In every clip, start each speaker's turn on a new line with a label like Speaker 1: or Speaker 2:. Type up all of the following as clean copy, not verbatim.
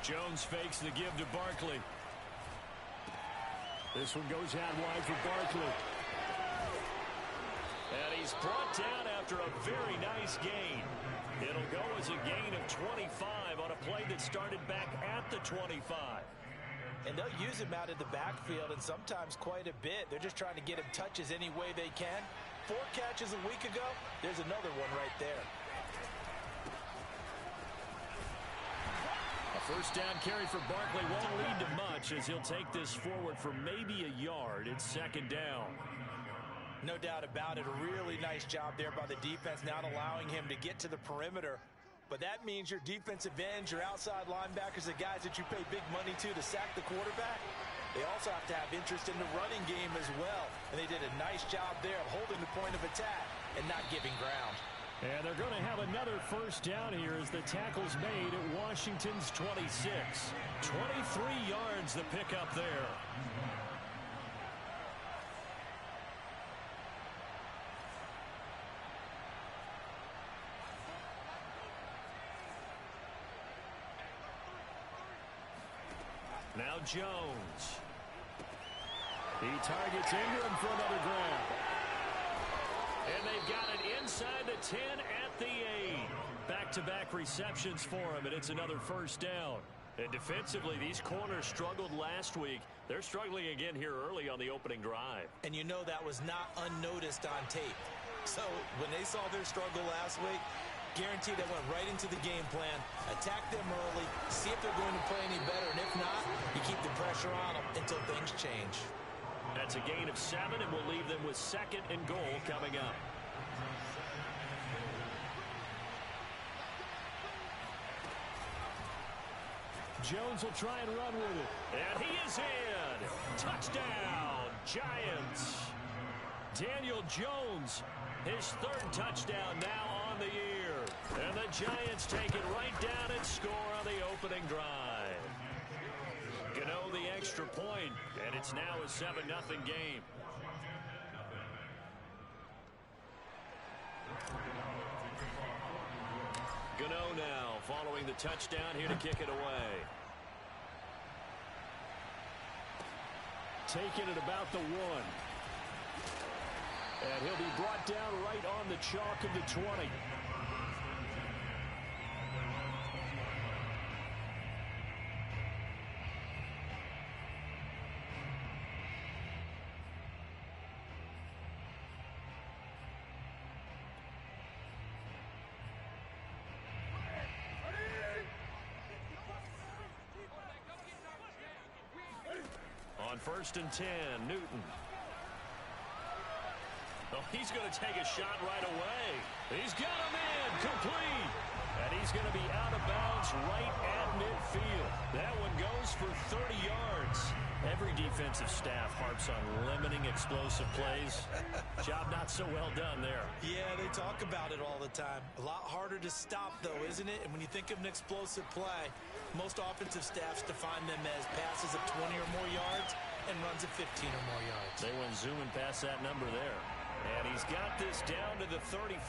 Speaker 1: Jones fakes the give to Barkley. This one goes out wide for Barkley. And he's brought down after a very nice gain. It'll go as a gain of 25 on a play that started back at the 25.
Speaker 2: And they'll use him out in the backfield, and sometimes quite a bit. They're just trying to get him touches any way they can. 4 catches a week ago. There's another one right there.
Speaker 1: A first down carry for Barkley won't lead to much as he'll take this forward for maybe a yard. It's second down.
Speaker 2: No doubt about it. A really nice job there by the defense, not allowing him to get to the perimeter. But that means your defensive ends, your outside linebackers, the guys that you pay big money to sack the quarterback, they also have to have interest in the running game as well. And they did a nice job there of holding the point of attack and not giving ground.
Speaker 1: And they're going to have another first down here as the tackle's made at Washington's 26. 23 yards the pickup there. Now Jones. He targets Ingram for another grab. And they've got it inside the 10 at the 8. Back-to-back receptions for him, and it's another first down. And defensively, these corners struggled last week. They're struggling again here early on the opening drive.
Speaker 2: And you know that was not unnoticed on tape. So when they saw their struggle last week, guaranteed they went right into the game plan, attack them early, see if they're going to play any better, and if not, you keep the pressure on them until things change.
Speaker 1: That's a gain of 7, and we'll leave them with 2nd and goal coming up. Jones will try and run with it. And he is in. Touchdown, Giants. Daniel Jones, his 3rd touchdown now on the year. And the Giants take it right down and score on the opening drive. Gano the extra point, and it's now a 7-0 game. Gano now following the touchdown here to kick it away. Taking it about the 1. And he'll be brought down right on the chalk of the 20. On 1st and 10, Newton. Oh, he's going to take a shot right away. He's got him in, complete. And he's going to be out of bounds right at midfield. That one goes for 30 yards. Every defensive staff harps on limiting explosive plays. Job not so well done there.
Speaker 2: Yeah, they talk about it all the time. A lot harder to stop, though, isn't it? And when you think of an explosive play, most offensive staffs define them as passes of 20 or more yards and runs of 15 or more yards.
Speaker 1: They went zooming past that number there. And he's got this down to the 35.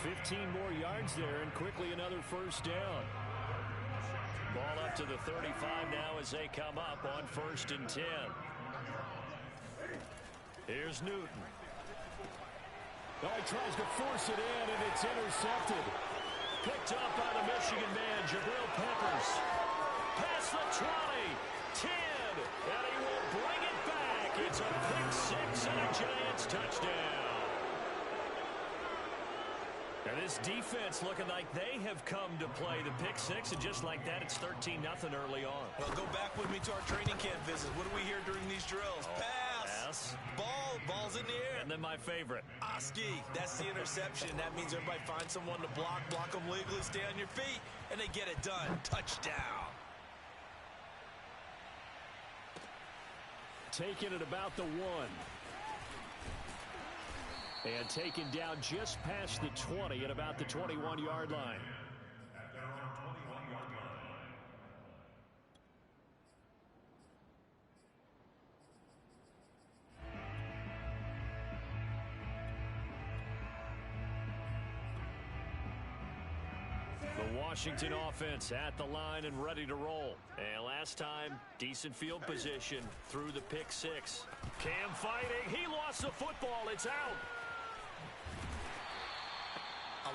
Speaker 1: 15 more yards there, and quickly another first down. Ball up to the 35 now as they come up on 1st and 10. Here's Newton. Oh, he tries to force it in, and it's intercepted. Picked up by the Michigan man, Jabril Peppers. Past the 20, 10, and he will bring it back. It's a pick 6 and a Giants touchdown. And this defense looking like they have come to play the pick 6, and just like that, it's 13-0 early on.
Speaker 2: Well, go back with me to our training camp visit. What do we hear during these drills? Pass. Ball's in the air.
Speaker 1: And then my favorite.
Speaker 2: Oski. That's the interception. That means everybody finds someone to block them legally, stay on your feet, and they get it done. Touchdown.
Speaker 1: Taking it about the 1. And taken down just past the 20 at about the 21-yard line. The Washington offense at the line and ready to roll. And last time, decent field position through the pick six. Cam fighting. He lost the football. It's out.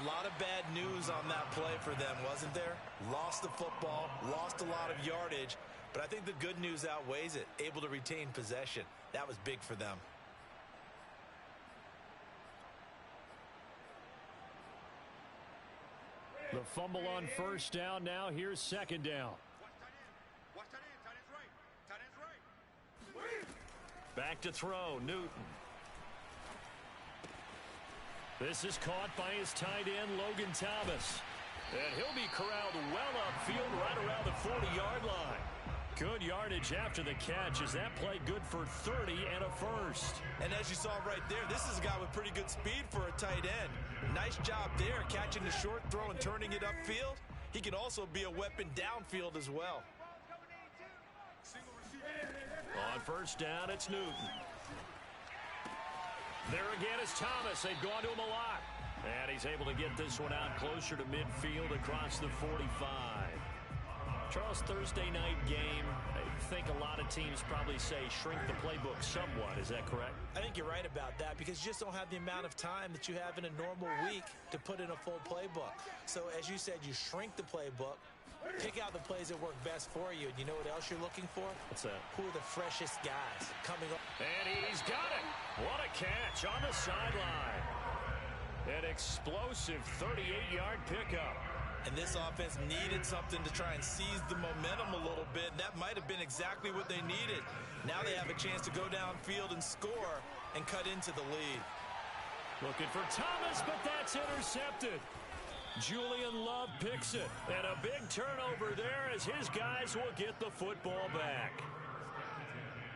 Speaker 2: A lot of bad news on that play for them, wasn't there? Lost the football, lost a lot of yardage, but I think the good news outweighs it. Able to retain possession. That was big for them.
Speaker 1: The fumble on first down. Now here's second down. Back to throw, Newton. This is caught by his tight end, Logan Thomas. And he'll be corralled well upfield right around the 40-yard line. Good yardage after the catch as that play good for 30 and a first.
Speaker 2: And as you saw right there, this is a guy with pretty good speed for a tight end. Nice job there catching the short throw and turning it upfield. He can also be a weapon downfield as well.
Speaker 1: On first down, it's Newton. There again is Thomas. They've gone to him a lot. And he's able to get this one out closer to midfield across the 45. Charles, Thursday night game, I think a lot of teams probably say shrink the playbook somewhat. Is that correct?
Speaker 2: I think you're right about that because you just don't have the amount of time that you have in a normal week to put in a full playbook. So as you said, you shrink the playbook, pick out the plays that work best for you. And you know what else you're looking for?
Speaker 1: What's that?
Speaker 2: Who are the freshest guys coming up?
Speaker 1: And he's got it. What a catch on the sideline. An explosive 38-yard pickup.
Speaker 2: And this offense needed something to try and seize the momentum a little bit. That might have been exactly what they needed. Now they have a chance to go downfield and score and cut into the lead.
Speaker 1: Looking for Thomas, but that's intercepted. Julian Love picks it. And a big turnover there as his guys will get the football back.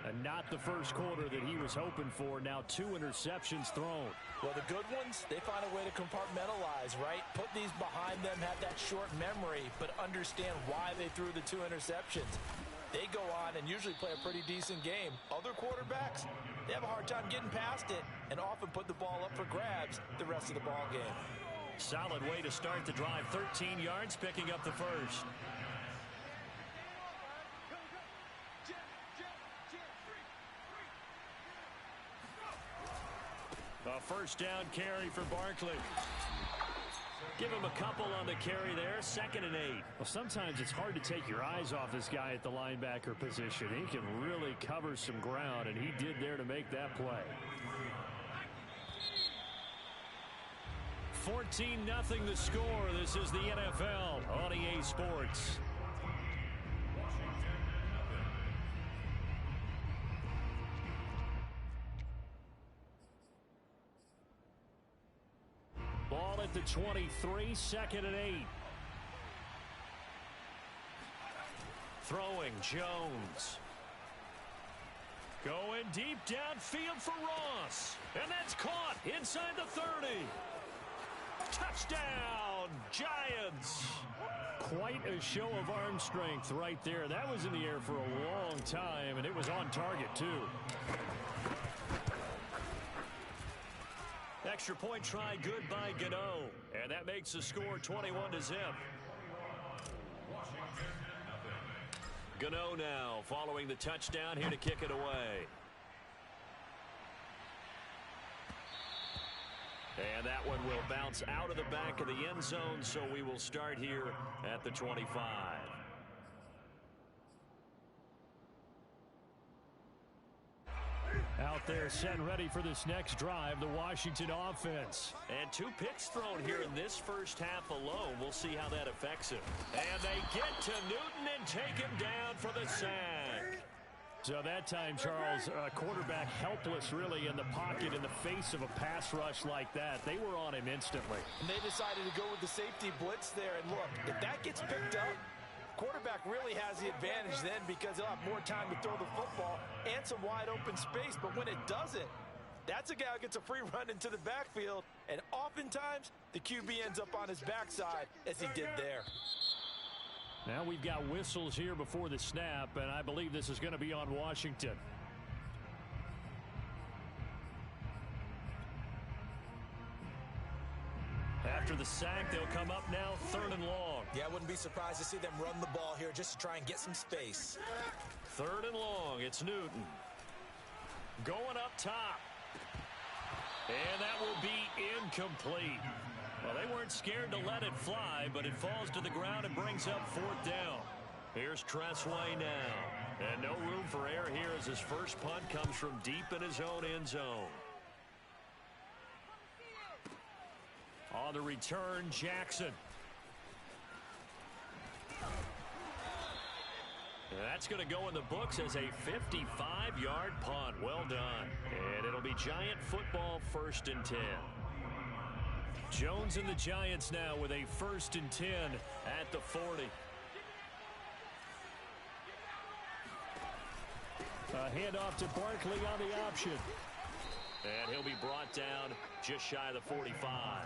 Speaker 1: And not the first quarter that he was hoping for. Now 2 interceptions thrown.
Speaker 2: Well, the good ones, they find a way to compartmentalize, right? Put these behind them, have that short memory, but understand why they threw the 2 interceptions. They go on and usually play a pretty decent game. Other quarterbacks, they have a hard time getting past it and often put the ball up for grabs the rest of the ball game.
Speaker 1: Solid way to start the drive. 13 yards, picking up the first. A first down carry for Barkley. Give him a couple on the carry there. 2nd and 8. Well, sometimes it's hard to take your eyes off this guy at the linebacker position. He can really cover some ground, and he did there to make that play. 14-0 the score. This is the NFL on EA Sports. Ball at the 23, 2nd and 8. Throwing Jones. Going deep downfield for Ross. And that's caught inside the 30. Touchdown, Giants. Quite a show of arm strength right there. That was in the air for a long time, and it was on target, too. Extra point try good by Gano. And that makes the score 21-0. Gano now following the touchdown here to kick it away. And that one will bounce out of the back of the end zone, so we will start here at the 25. Out there set and ready for this next drive, the Washington offense. And 2 picks thrown here in this first half alone. We'll see how that affects him. And they get to Newton and take him down for the sack. So that time, Charles, quarterback helpless really in the pocket in the face of a pass rush like that. They were on him instantly.
Speaker 2: And they decided to go with the safety blitz there. And look, if that gets picked up, quarterback really has the advantage then because he'll have more time to throw the football and some wide open space. But when it doesn't, that's a guy who gets a free run into the backfield. And oftentimes, the QB ends up on his backside as he did there.
Speaker 1: Now we've got whistles here before the snap, and I believe this is going to be on Washington. After after the sack. They'll come up now 3rd and long.
Speaker 2: Yeah, I wouldn't be surprised to see them run the ball here just to try and get some space.
Speaker 1: 3rd and long. It's Newton. Going up top. And that will be incomplete. Well, they weren't scared to let it fly, but it falls to the ground and brings up 4th down. Here's Tressway now. And no room for error here as his first punt comes from deep in his own end zone. On the return, Jackson. That's going to go in the books as a 55-yard punt. Well done. And it'll be Giant football, 1st and 10. Jones and the Giants now with a 1st and 10 at the 40. A handoff to Barkley on the option. And he'll be brought down just shy of the 45.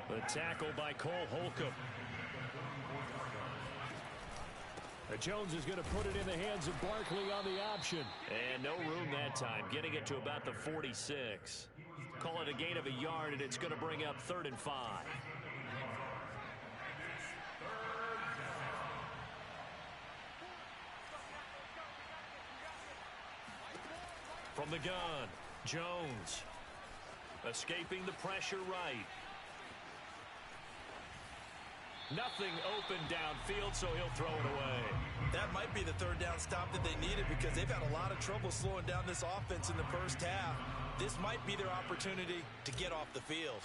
Speaker 1: The tackle by Cole Holcomb. Jones is going to put it in the hands of Barkley on the option. And no room that time, getting it to about the 46. Call it a gain of a yard, and it's going to bring up 3rd and 5. From the gun, Jones. Escaping the pressure right. Nothing open downfield, so he'll throw it away.
Speaker 2: That might be the 3rd down stop that they needed because they've had a lot of trouble slowing down this offense in the first half. This might be their opportunity to get off the field.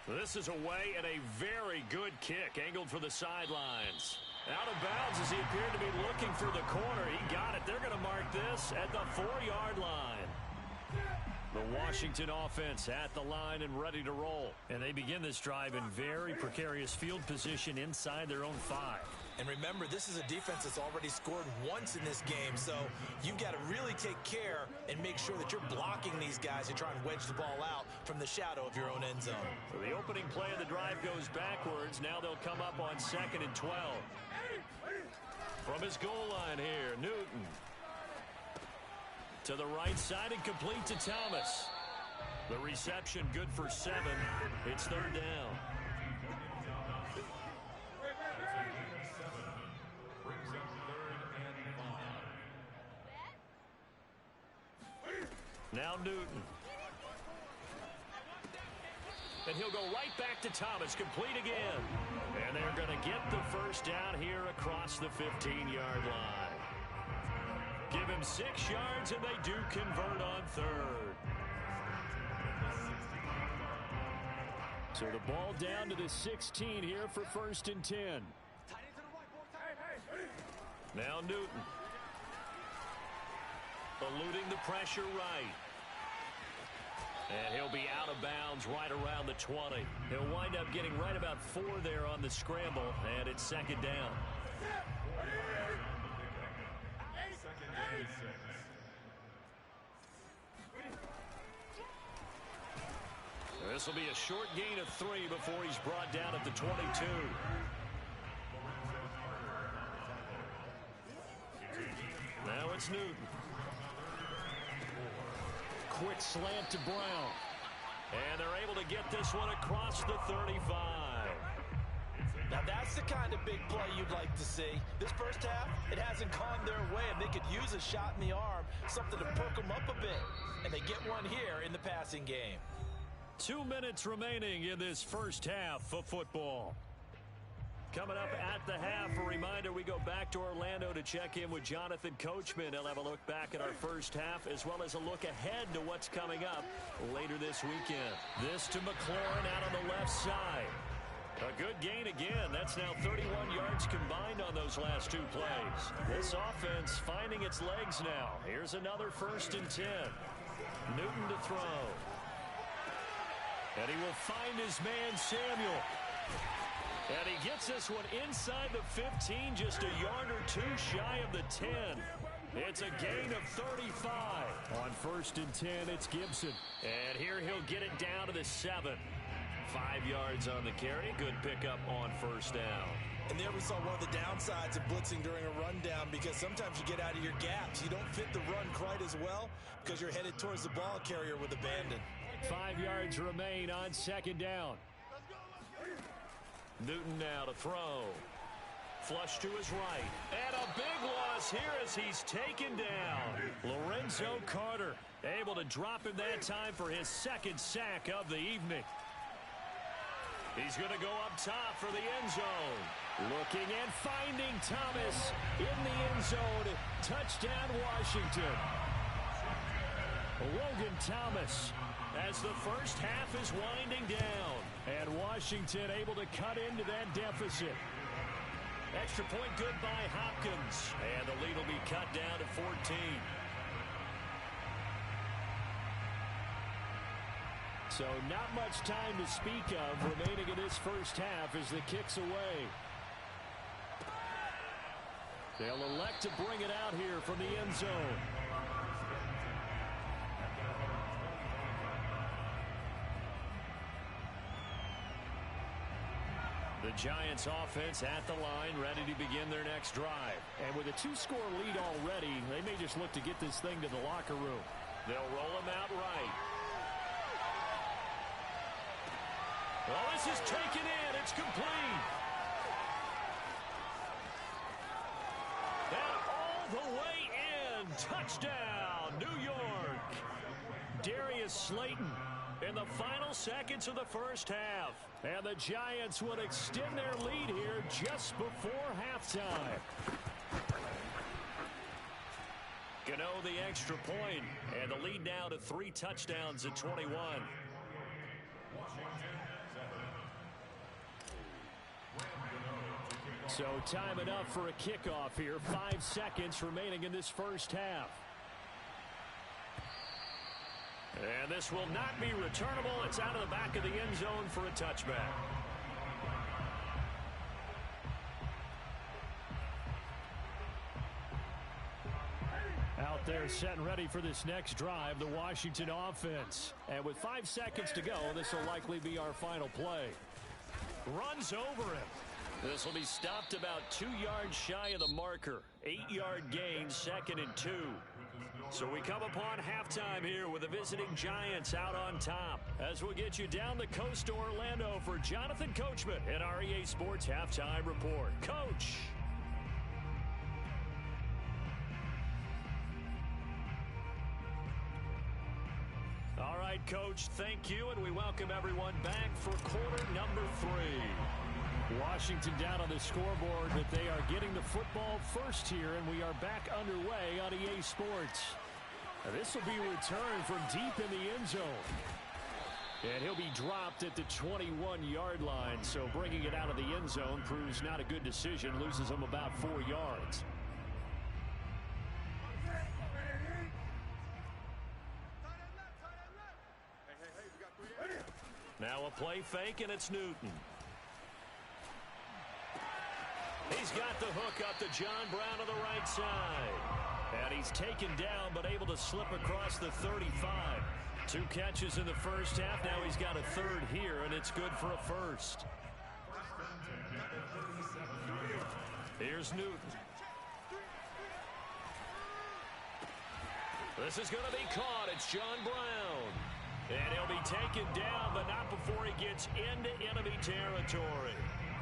Speaker 1: This is away and a very good kick angled for the sidelines. Out of bounds as he appeared to be looking for the corner. He got it. They're going to mark this at the 4-yard line. The Washington offense at the line and ready to roll. And they begin this drive in very precarious field position inside their own 5.
Speaker 2: And remember, this is a defense that's already scored once in this game, so you've got to really take care and make sure that you're blocking these guys who try and wedge the ball out from the shadow of your own end zone.
Speaker 1: So the opening play of the drive goes backwards. Now they'll come up on 2nd and 12. From his goal line here, Newton. To the right side and complete to Thomas. The reception good for 7. It's 3rd down. Now Newton. And he'll go right back to Thomas, complete again. And they're going to get the 1st down here across the 15-yard line. Give him 6 yards, and they do convert on 3rd. So the ball down to the 16 here for 1st and 10. Now Newton. Eluding the pressure right. And he'll be out of bounds right around the 20. He'll wind up getting right about 4 there on the scramble, and it's 2nd down. This will be a short gain of 3 before he's brought down at the 22. Now it's Newton. Quick slant to Brown. And they're able to get this one across the 35.
Speaker 2: Now that's the kind of big play you'd like to see. This first half, it hasn't gone their way, and they could use a shot in the arm, something to perk them up a bit. And they get one here in the passing game.
Speaker 1: 2 minutes remaining in this first half of football. Coming up at the half, a reminder, we go back to Orlando to check in with Jonathan Coachman. He'll have a look back at our first half as well as a look ahead to what's coming up later this weekend. This to McLaurin out on the left side. A good gain again. That's now 31 yards combined on those last 2 plays. This offense finding its legs now. Here's another 1st and 10. Newton to throw. And he will find his man Samuel. And he gets this one inside the 15, just a yard or 2 shy of the 10. It's a gain of 35. On 1st and 10, it's Gibson. And here he'll get it down to the 7. 5 yards on the carry. Good pickup on 1st down.
Speaker 2: And there we saw one of the downsides of blitzing during a rundown, because sometimes you get out of your gaps. You don't fit the run quite as well because you're headed towards the ball carrier with abandon.
Speaker 1: 5 yards remain on second down. Newton now to throw. Flush to his right. And a big loss here as he's taken down. Lorenzo Carter able to drop him that time for his second sack of the evening. He's going to go up top for the end zone. Looking and finding Thomas in the end zone. Touchdown, Washington. Logan Thomas as the first half is winding down. And Washington able to cut into that deficit. Extra point good by Hopkins. And the lead will be cut down to 14. So not much time to speak of remaining in this first half as the kick's away. They'll elect to bring it out here from the end zone. The Giants offense at the line, ready to begin their next drive. And with a 2-score lead already, they may just look to get this thing to the locker room. They'll roll him out right. Well, this is taken in. It's complete. And all the way in. Touchdown, New York. Darius Slayton in the final seconds of the first half. And the Giants would extend their lead here just before halftime. Gano the extra point, and the lead now to 3 touchdowns at 21. So time enough for a kickoff here. 5 seconds remaining in this first half. And this will not be returnable. It's out of the back of the end zone for a touchback. Out there set and ready for this next drive, the Washington offense. And with 5 seconds to go, this will likely be our final play. Runs over him. This will be stopped about 2 yards shy of the marker. 8-yard gain, 2nd and 2. So we come upon halftime here with the visiting Giants out on top. As we'll get you down the coast to Orlando for Jonathan Coachman at our EA Sports Halftime Report. Coach. All right, Coach, thank you, and we welcome everyone back for quarter number 3. Washington down on the scoreboard, but they are getting the football first here, and we are back underway on EA Sports. This will be returned from deep in the end zone. And he'll be dropped at the 21-yard line, so bringing it out of the end zone proves not a good decision, loses him about 4 yards. Now a play fake, and it's Newton. He's got the hook up to John Brown on the right side. And he's taken down, but able to slip across the 35. 2 catches in the first half. Now he's got a 3rd here, and it's good for a 1st. Here's Newton. This is going to be caught. It's John Brown. And he'll be taken down, but not before he gets into enemy territory.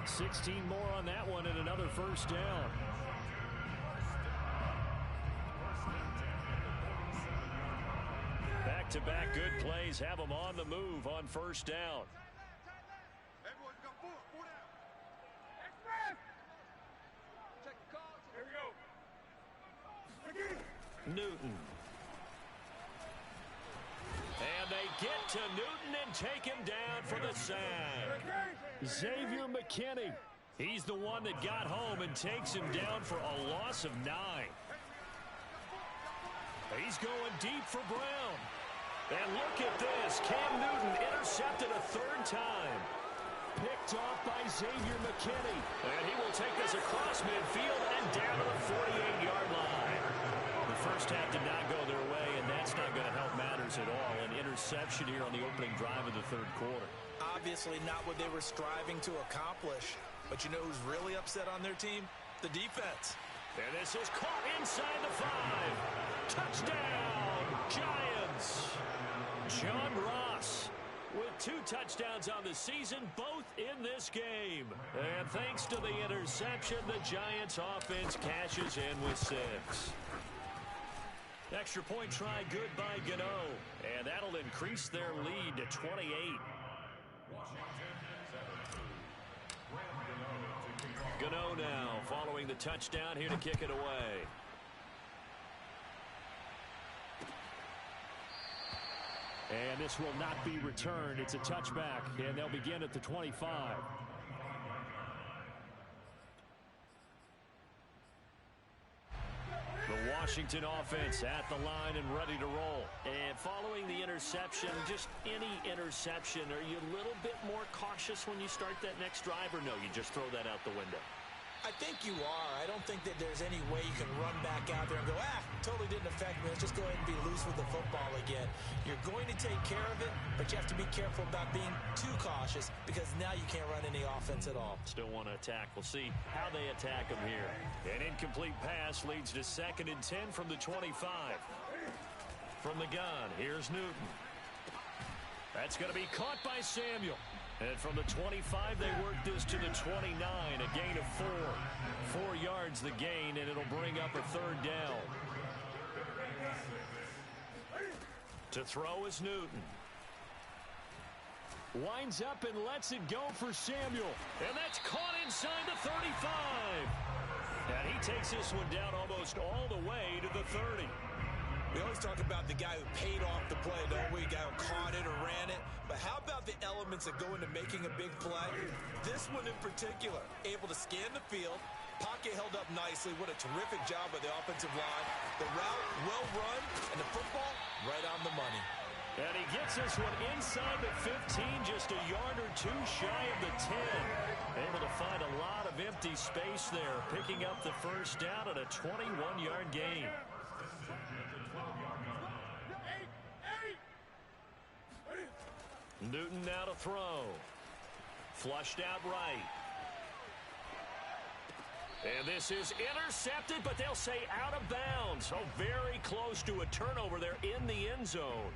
Speaker 1: 16 more on that one and another 1st down. Back-to-back good plays have them on the move on 1st down. Newton. And they get to Newton and take him down for the sack. Xavier McKinney. He's the one that got home and takes him down for a loss of 9. He's going deep for Brown. And look at this. Cam Newton intercepted a 3rd time. Picked off by Xavier McKinney. And he will take this across midfield and down to the 48-yard line. The first half did not go their way, and that's not going to help matters at all. An interception here on the opening drive of the 3rd quarter.
Speaker 2: Obviously not what they were striving to accomplish. But you know who's really upset on their team? The defense.
Speaker 1: And this is caught inside the 5. Touchdown, Giants. John Ross with 2 touchdowns on the season, both in this game. And thanks to the interception, the Giants offense cashes in with 6. Extra point try good by Gano. And that'll increase their lead to 28. Gano now following the touchdown, here to kick it away. And this will not be returned. It's a touchback, and they'll begin at the 25. The Washington offense at the line and ready to roll. And following the interception, just any interception, are you a little bit more cautious when you start that next drive, or no, you just throw that out the window?
Speaker 2: I think you are. I don't think that there's any way you can run back out there and go, totally didn't affect me. Let's just go ahead and be loose with the football again. You're going to take care of it, but you have to be careful about being too cautious because now you can't run any offense at all.
Speaker 1: Still want to attack. We'll see how they attack them here. An incomplete pass leads to 2nd and 10 from the 25. From the gun, here's Newton. That's going to be caught by Samuel. And from the 25, they work this to the 29, a gain of 4. 4 yards the gain, and it'll bring up a 3rd down. To throw is Newton. Winds up and lets it go for Samuel. And that's caught inside the 35. And he takes this one down almost all the way to the 30.
Speaker 2: We always talk about the guy who paid off the play, don't we? The guy who caught it or ran it. But how about the elements that go into making a big play? This one in particular, able to scan the field. Pocket held up nicely. What a terrific job by the offensive line. The route, well run, and the football, right on the money.
Speaker 1: And he gets this one inside the 15, just a yard or 2 shy of the 10. Able to find a lot of empty space there, picking up the 1st down at a 21-yard gain. Newton now to throw. Flushed out right. And this is intercepted, but they'll say out of bounds. Oh, very close to a turnover there in the end zone.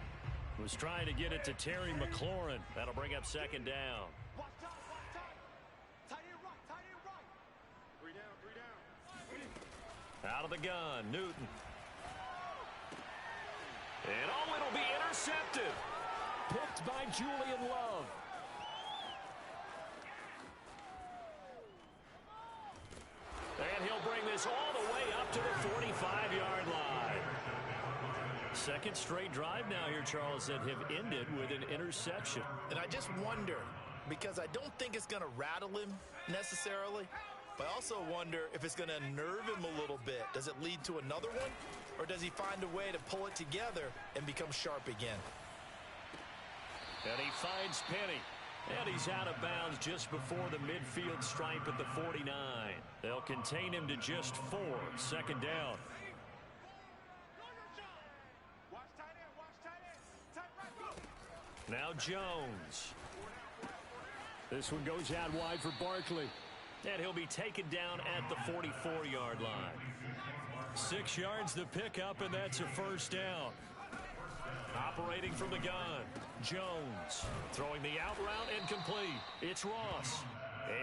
Speaker 1: Was trying to get it to Terry McLaurin. That'll bring up 2nd down. Out of the gun, Newton. And oh, it'll be intercepted. Picked by Julian Love. And he'll bring this all the way up to the 45-yard line. 2nd straight drive now here, Charles, that have ended with an interception.
Speaker 2: And I just wonder, because I don't think it's going to rattle him necessarily, but I also wonder if it's going to unnerve him a little bit. Does it lead to another one? Or does he find a way to pull it together and become sharp again?
Speaker 1: And he finds Penny. And he's out of bounds just before the midfield stripe at the 49. They'll contain him to just 4. 2nd down. Now Jones. This one goes out wide for Barkley. And he'll be taken down at the 44-yard line. 6 yards the pickup, and that's a 1st down. Operating from the gun, Jones throwing the out route incomplete. It's Ross.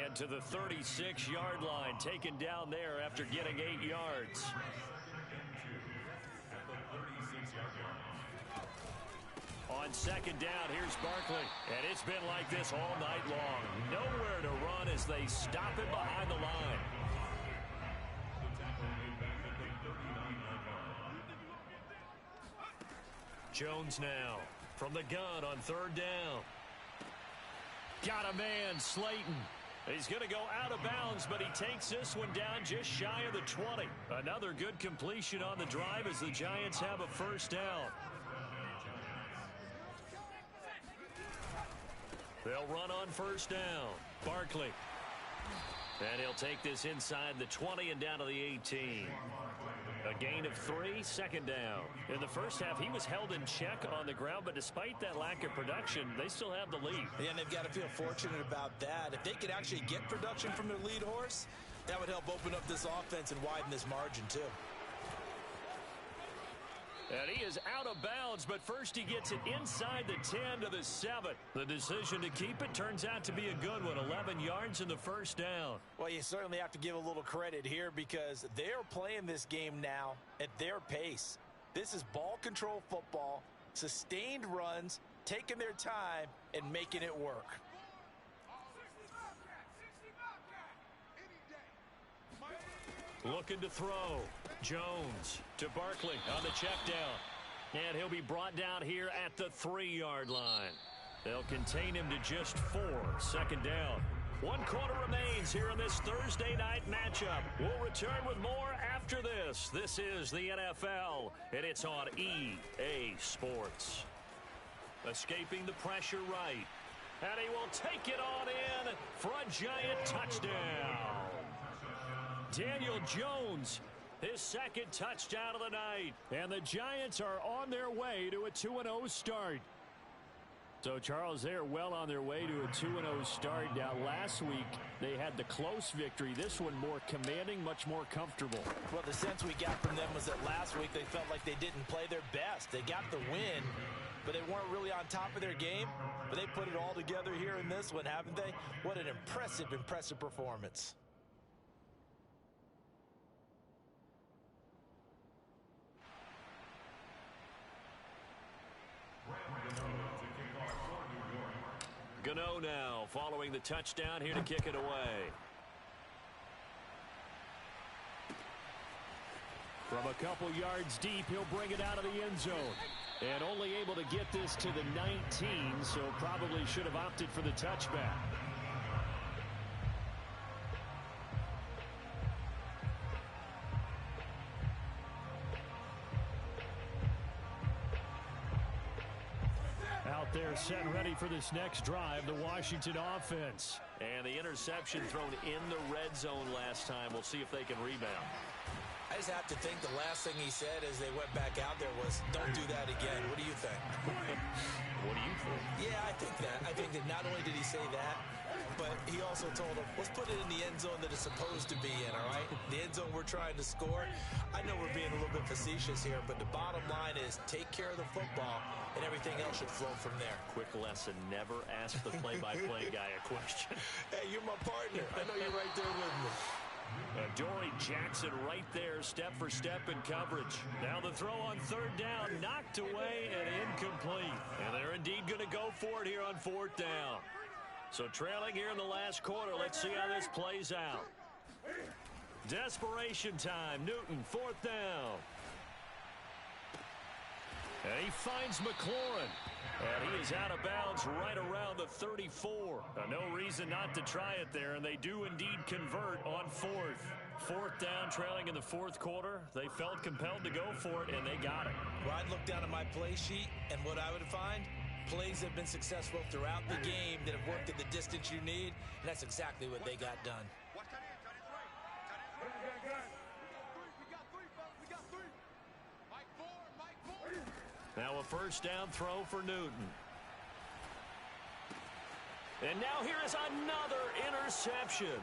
Speaker 1: And to the 36-yard line, taken down there after getting 8 yards. On 2nd down, here's Barkley. And it's been like this all night long. Nowhere to run as they stop it behind the line. Jones now from the gun on 3rd down. Got a man, Slayton. He's going to go out of bounds, but he takes this one down just shy of the 20. Another good completion on the drive as the Giants have a 1st down. They'll run on 1st down. Barkley. And he'll take this inside the 20 and down to the 18. A gain of 3, 2nd down. In the first half, he was held in check on the ground, but despite that lack of production, they still have the lead.
Speaker 2: Yeah, and they've got to feel fortunate about that. If they could actually get production from their lead horse, that would help open up this offense and widen this margin, too.
Speaker 1: And he is out of bounds, but first he gets it inside the 10 to the 7. The decision to keep it turns out to be a good one. 11 yards in the first down.
Speaker 2: Well, you certainly have to give a little credit here because they're playing this game now at their pace. This is ball control football, sustained runs, taking their time, and making it work.
Speaker 1: Looking to throw. Jones to Barkley on the check down. And he'll be brought down here at the 3-yard line. They'll contain him to just 4. Second down. 1 quarter remains here in this Thursday night matchup. We'll return with more after this. This is the NFL, and it's on EA Sports. Escaping the pressure right. And he will take it on in for a giant touchdown. Daniel Jones, his second touchdown of the night. And the Giants are on their way to a 2-0 start. So, Charles, they're well on their way to a 2-0 start. Now, last week, they had the close victory. This one more commanding, much more comfortable.
Speaker 2: Well, the sense we got from them was that last week they felt like they didn't play their best. They got the win, but they weren't really on top of their game. But they put it all together here in this one, haven't they? What an impressive, impressive performance.
Speaker 1: Gano now following the touchdown here to kick it away. From a couple yards deep, he'll bring it out of the end zone. And only able to get this to the 19, so probably should have opted for the touchback. Out there set and ready for this next drive, the Washington offense. And the interception thrown in the red zone last time. We'll see if they can rebound.
Speaker 2: I just have to think the last thing he said as they went back out there was, don't do that again. What do you think?
Speaker 1: What do you think?
Speaker 2: Yeah, I think that. I think that not only did he say that, but he also told them, let's put it in the end zone that it's supposed to be in, all right? The end zone we're trying to score. I know we're being a little bit facetious here, but the bottom line is take care of the football, and everything else should flow from there.
Speaker 1: Quick lesson, never ask the play-by-play guy a question.
Speaker 2: Hey, you're my partner. I know you're right there with me.
Speaker 1: Dory Jackson right there, step for step in coverage. Now the throw on third down, knocked away and incomplete. And they're indeed going to go for it here on fourth down. So trailing here in the last quarter, let's see how this plays out. Desperation time, Newton, fourth down. And he finds McLaurin. And he is out of bounds right around the 34. No reason not to try it there, and they do indeed convert on fourth. Fourth down, trailing in the fourth quarter. They felt compelled to go for it, and they got it.
Speaker 2: Well, I'd look down at my play sheet, and what I would find, plays have been successful throughout the game that have worked at the distance you need, and that's exactly what they got done.
Speaker 1: Now a first down throw for Newton. And now here is another interception.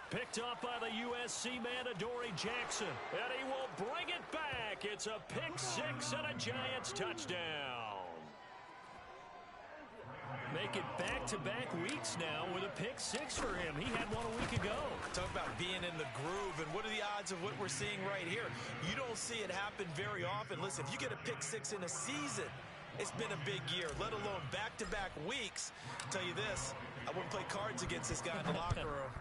Speaker 1: Picked up by the USC man, Dory Jackson. And he will bring it back. It's a pick six and a Giants touchdown. Make it back-to-back weeks now with a pick six for him. He had one a week ago.
Speaker 2: Talk about being in the groove, and what are the odds of what we're seeing right here? You don't see it happen very often. Listen, if you get a pick six in a season, it's been a big year, let alone back-to-back weeks. I'll tell you this, I wouldn't play cards against this guy in the locker room.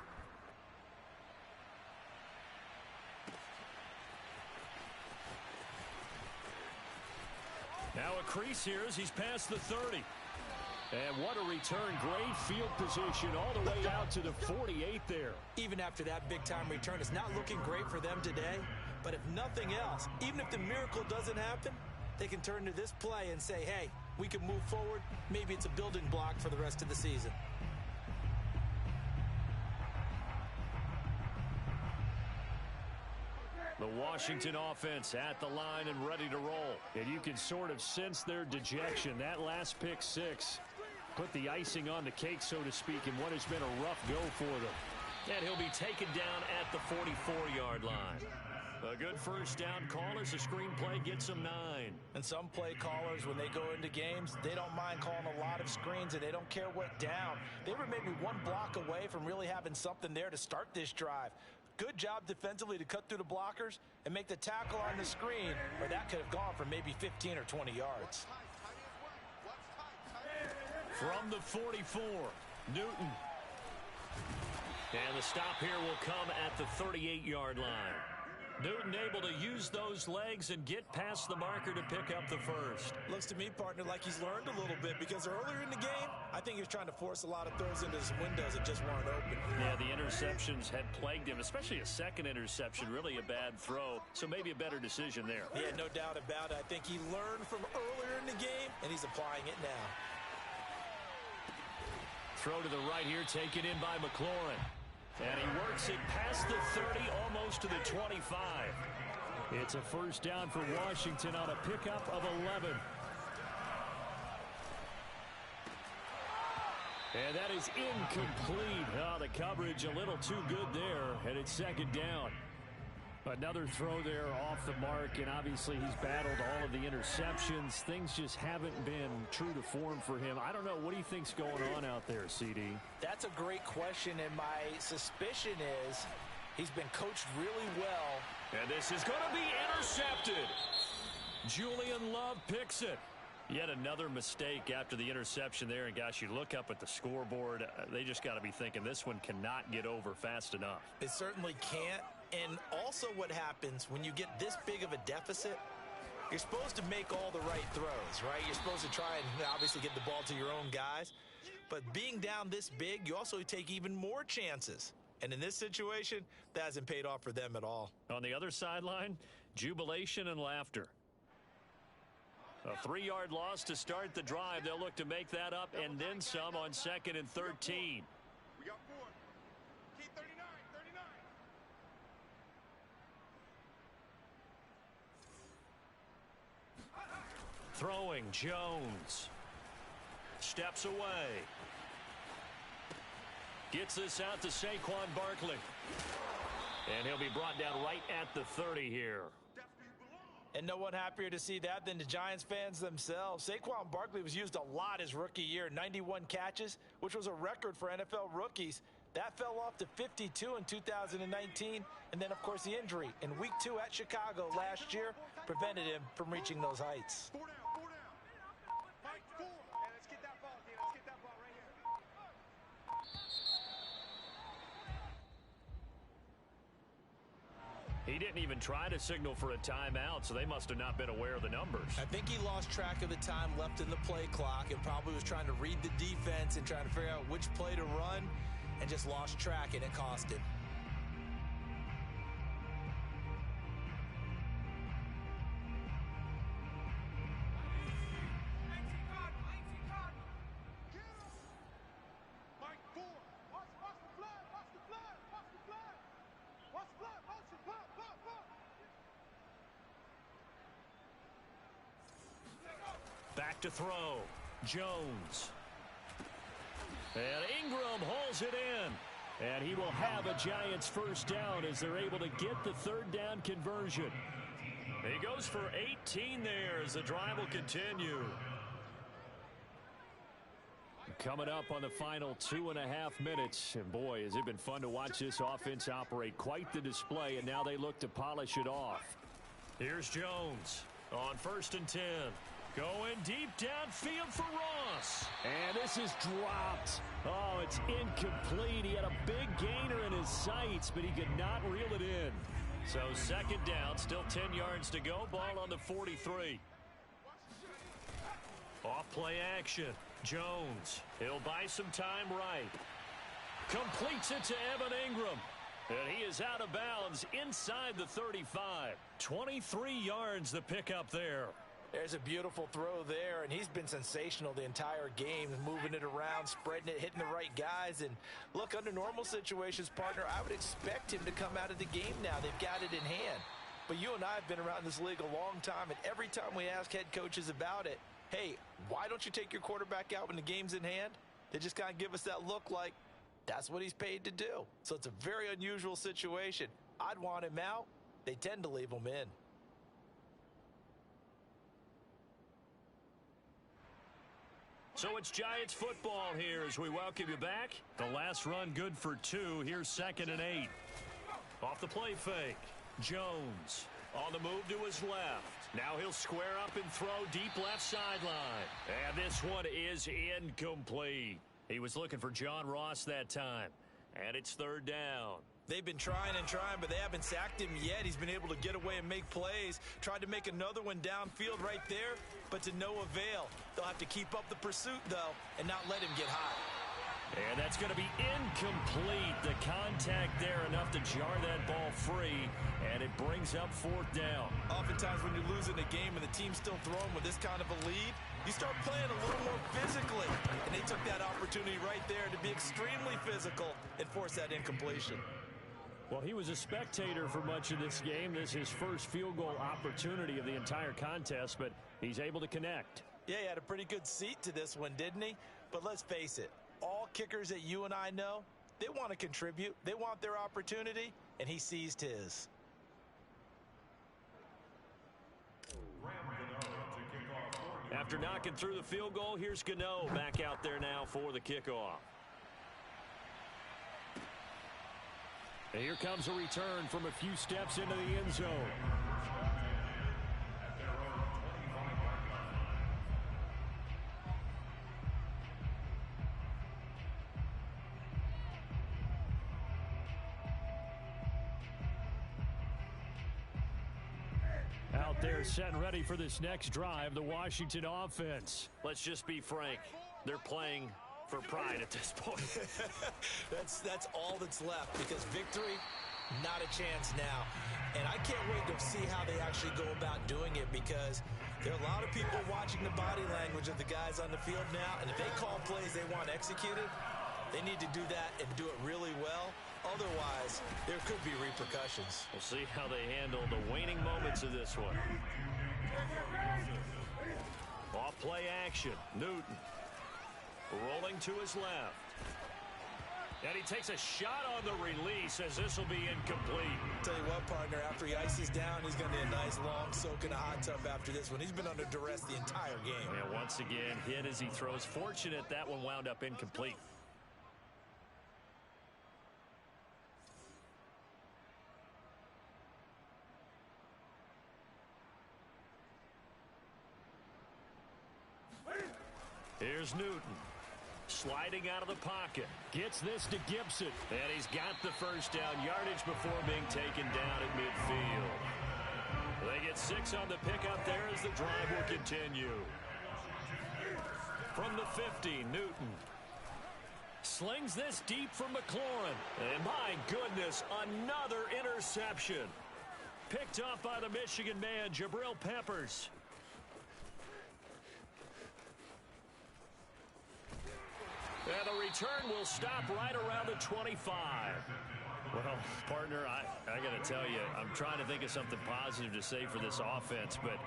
Speaker 1: Now a crease here as he's past the 30. And what a return. Great field position all the way out to the 48 there.
Speaker 2: Even after that big-time return, it's not looking great for them today. But if nothing else, even if the miracle doesn't happen, they can turn to this play and say, hey, we can move forward. Maybe it's a building block for the rest of the season.
Speaker 1: The Washington offense at the line and ready to roll. And you can sort of sense their dejection. That last pick six put the icing on the cake, so to speak, in what has been a rough go for them. And he'll be taken down at the 44-yard line. A good first down call as the screenplay gets them 9.
Speaker 2: And some play callers, when they go into games, they don't mind calling a lot of screens, and they don't care what down. They were maybe one block away from really having something there to start this drive. Good job defensively to cut through the blockers and make the tackle on the screen, or that could have gone for maybe 15 or 20 yards.
Speaker 1: From the 44, Newton. And the stop here will come at the 38-yard line. Newton able to use those legs and get past the marker to pick up the first.
Speaker 2: Looks to me, partner, like he's learned a little bit, because earlier in the game, I think he was trying to force a lot of throws into his windows that just weren't open.
Speaker 1: Yeah, the interceptions had plagued him, especially a second interception, really a bad throw, so maybe a better decision there.
Speaker 2: Yeah, no doubt about it. I think he learned from earlier in the game, and he's applying it now.
Speaker 1: Throw to the right here, taken in by McLaurin. And he works it past the 30, almost to the 25. It's a first down for Washington on a pickup of 11. And that is incomplete. Oh, the coverage a little too good there, and it's second down. Another throw there off the mark, and obviously he's battled all of the interceptions. Things just haven't been true to form for him. I don't know. What do you think's going on out there, CD?
Speaker 2: That's a great question, and my suspicion is he's been coached really well.
Speaker 1: And this is going to be intercepted. Julian Love picks it. Yet another mistake after the interception there. And, gosh, you look up at the scoreboard, they just got to be thinking this one cannot get over fast enough.
Speaker 2: It certainly can't. And also what happens when you get this big of a deficit, you're supposed to make all the right throws, right? You're supposed to try and obviously get the ball to your own guys. But being down this big, you also take even more chances. And in this situation, that hasn't paid off for them at all.
Speaker 1: On the other sideline, jubilation and laughter. A 3-yard loss to start the drive. They'll look to make that up and then some on 2nd and 13.
Speaker 3: We got 4. Keep 39, 39.
Speaker 1: Throwing, Jones. Steps away. Gets this out to Saquon Barkley. And he'll be brought down right at the 30 here.
Speaker 2: And no one happier to see that than the Giants fans themselves. Saquon Barkley was used a lot his rookie year, 91 catches, which was a record for NFL rookies. That fell off to 52 in 2019. And then, of course, the injury in Week 2 at Chicago last year prevented him from reaching those heights.
Speaker 3: 4 down, 4 down. Mike, 4. Yeah, let's get that ball, D. Let's get that ball right here.
Speaker 1: He didn't even try to signal for a timeout, so they must have not been aware of the numbers.
Speaker 2: I think he lost track of the time left in the play clock and probably was trying to read the defense and trying to figure out which play to run and just lost track, and it cost him.
Speaker 3: Mike, 4. Watch the blood, watch the blood, watch the blood. Watch the blood, watch the blood, blood.
Speaker 1: Back to throw. Jones. And Ingram hauls it in. And he will have a Giants first down as they're able to get the third down conversion. He goes for 18 there as the drive will continue. Coming up on the final 2.5 minutes. And boy, has it been fun to watch this offense operate. Quite the display, and now they look to polish it off. Here's Jones on 1st and 10. Going deep downfield for Ross. And this is dropped. Oh, it's incomplete. He had a big gainer in his sights, but he could not reel it in. So 2nd down, still 10 yards to go. Ball on the 43. Off play action. Jones. He'll buy some time right. Completes it to Evan Ingram. And he is out of bounds inside the 35. 23 yards the pickup there.
Speaker 2: There's a beautiful throw there, and he's been sensational the entire game, moving it around, spreading it, hitting the right guys. And look, under normal situations, partner, I would expect him to come out of the game now. They've got it in hand. But you and I have been around this league a long time, and every time we ask head coaches about it, hey, why don't you take your quarterback out when the game's in hand? They just kind of give us that look like that's what he's paid to do. So it's a very unusual situation. I'd want him out they tend to leave them in.
Speaker 1: So it's Giants football here as we welcome you back. The last run good for 2. Here's 2nd and 8. Off the play fake. Jones on the move to his left. Now he'll square up and throw deep left sideline. And this one is incomplete. He was looking for John Ross that time. And it's 3rd down.
Speaker 2: They've been trying and trying, but they haven't sacked him yet. He's been able to get away and make plays. Tried to make another one downfield right there, but to no avail. They'll have to keep up the pursuit, though, and not let him get high.
Speaker 1: And that's going to be incomplete. The contact there enough to jar that ball free, and it brings up 4th down.
Speaker 2: Oftentimes when you're losing a game and the team's still throwing with this kind of a lead, you start playing a little more physically. And they took that opportunity right there to be extremely physical and force that incompletion.
Speaker 1: Well, he was a spectator for much of this game. This is his first field goal opportunity of the entire contest, but he's able to connect.
Speaker 2: Yeah, he had a pretty good seat to this one, didn't he? But let's face it, all kickers that you and I know, they want to contribute. They want their opportunity, and he seized his.
Speaker 1: After knocking through the field goal, here's Gano back out there now for the kickoff. And here comes a return from a few steps into the end zone. Out there set and ready for this next drive, the Washington offense. Let's just be frank. They're playing for pride at this point.
Speaker 2: That's all that's left, because victory, not a chance now. And I can't wait to see how they actually go about doing it, because there are a lot of people watching the body language of the guys on the field now, and if they call plays they want executed, they need to do that and do it really well. Otherwise, there could be repercussions.
Speaker 1: We'll see how they handle the waning moments of this one. Off play action. Newton rolling to his left. And he takes a shot on the release as this will be incomplete.
Speaker 2: Tell you what, partner, after he ices down, he's going to need a nice long soak in a hot tub after this one. He's been under duress the entire game.
Speaker 1: And once again, hit as he throws. Fortunate that one wound up incomplete. Here's Newton. Sliding out of the pocket. Gets this to Gibson. And he's got the first down yardage before being taken down at midfield. They get 6 on the pickup there as the drive will continue. From the 50, Newton slings this deep for McLaurin. And my goodness, another interception. Picked off by the Michigan man, Jabril Peppers. And the return will stop right around the 25. Well, partner, I got to tell you, I'm trying to think of something positive to say for this offense, but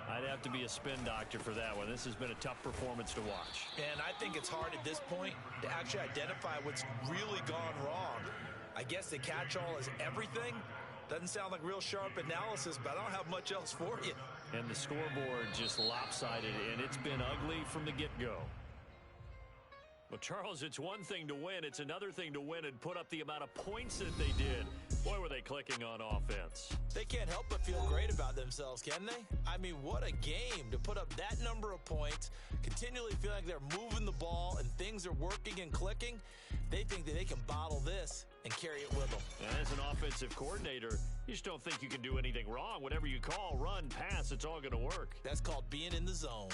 Speaker 1: I'd have to be a spin doctor for that one. This has been a tough performance to watch.
Speaker 2: And I think it's hard at this point to actually identify what's really gone wrong. I guess the catch-all is everything. Doesn't sound like real sharp analysis, but I don't have much else for you.
Speaker 1: And the scoreboard just lopsided, and it's been ugly from the get-go. Well, Charles, it's one thing to win. It's another thing to win and put up the amount of points that they did. Boy, were they clicking on offense.
Speaker 2: They can't help but feel great about themselves, can they? I mean, what a game to put up that number of points, continually feel like they're moving the ball and things are working and clicking. They think that they can bottle this and carry it with them.
Speaker 1: And as an offensive coordinator, you just don't think you can do anything wrong. Whatever you call, run, pass, it's all going to work.
Speaker 2: That's called being in the zone.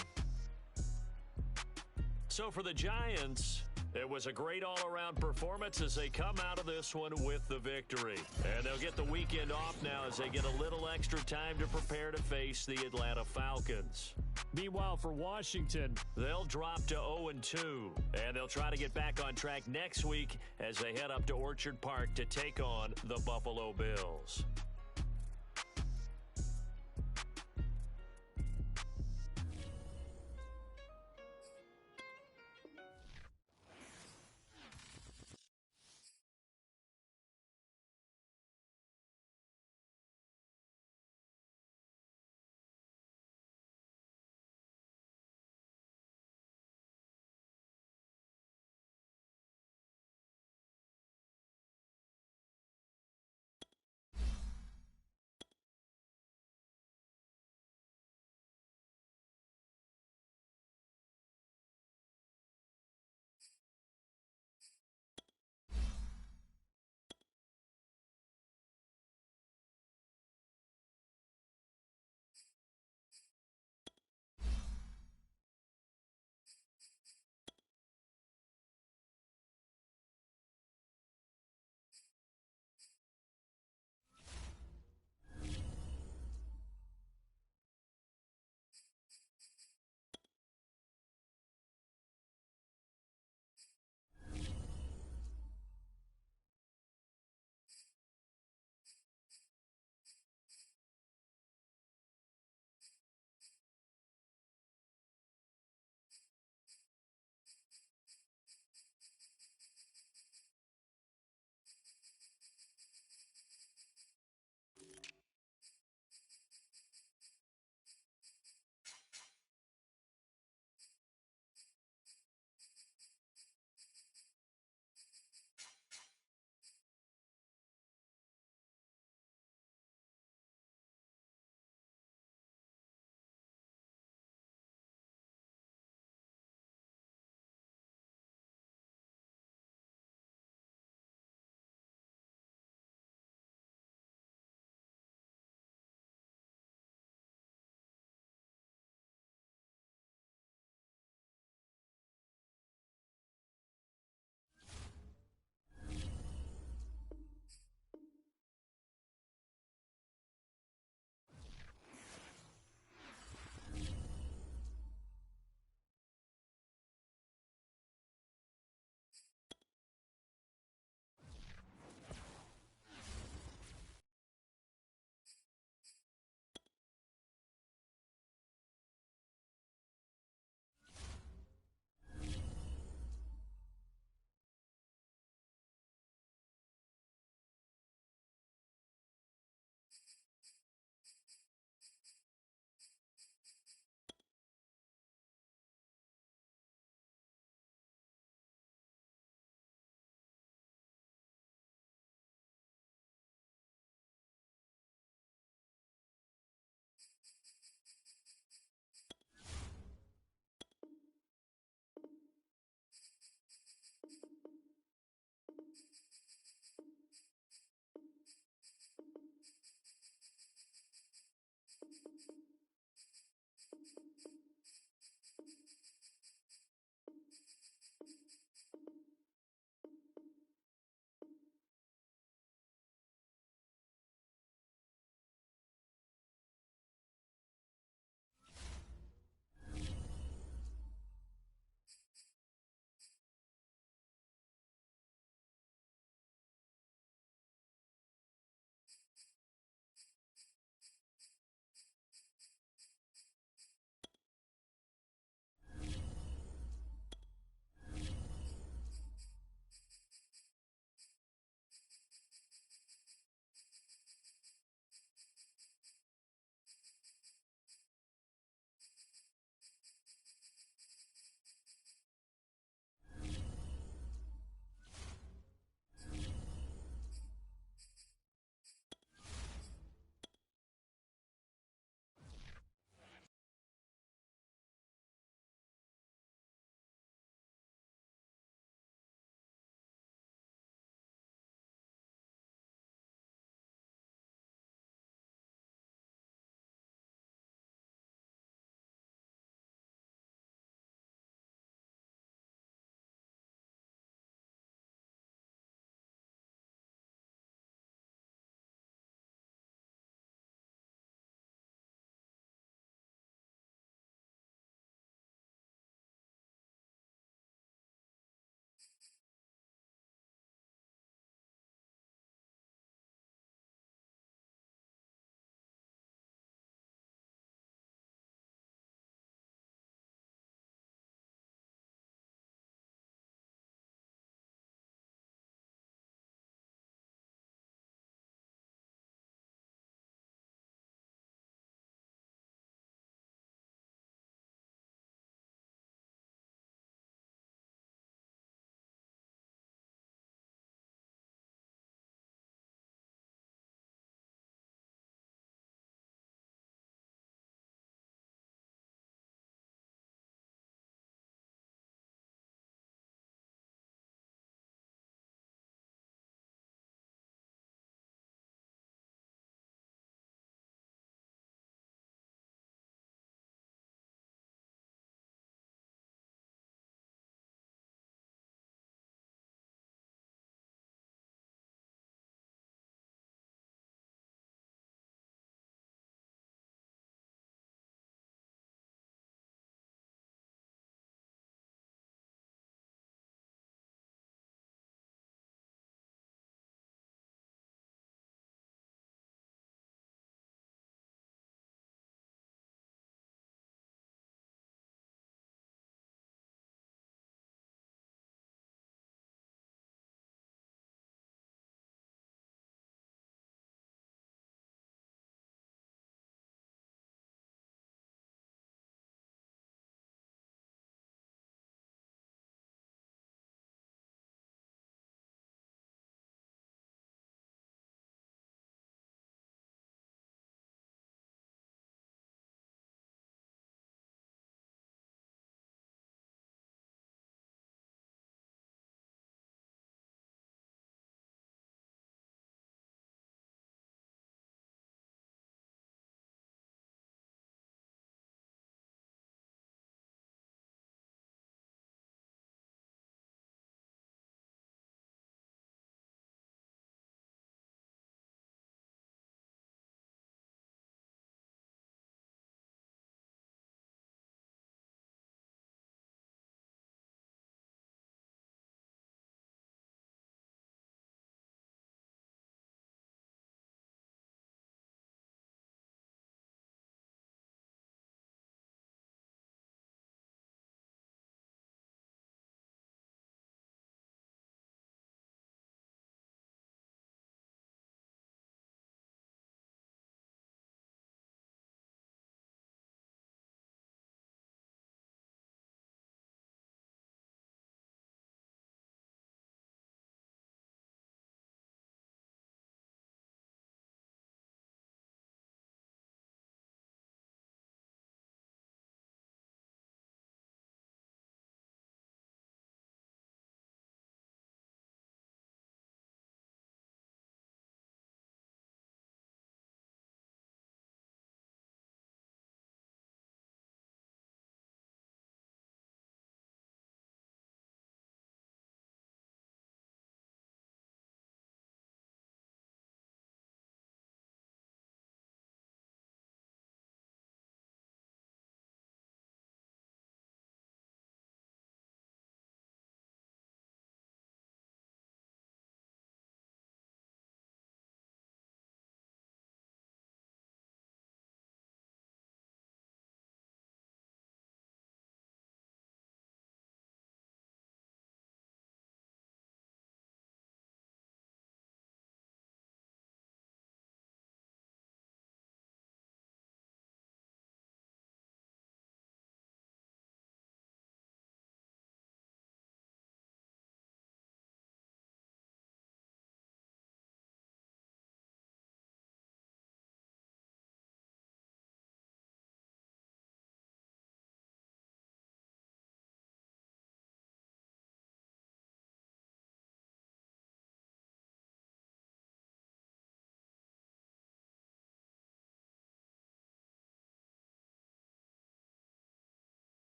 Speaker 1: So for the Giants, it was a great all-around performance as they come out of this one with the victory. And they'll get the weekend off now as they get a little extra time to prepare to face the Atlanta Falcons. Meanwhile, for Washington, they'll drop to 0-2. And they'll try to get back on track next week as they head up to Orchard Park to take on the Buffalo Bills.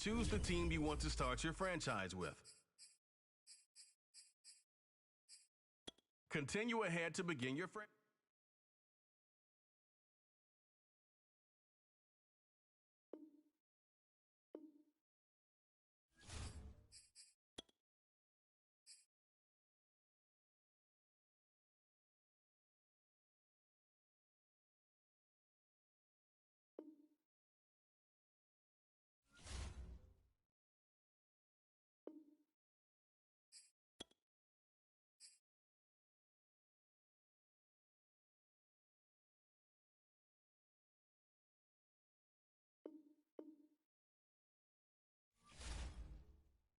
Speaker 4: Choose the team you want to start your franchise with. Continue ahead to begin your franchise.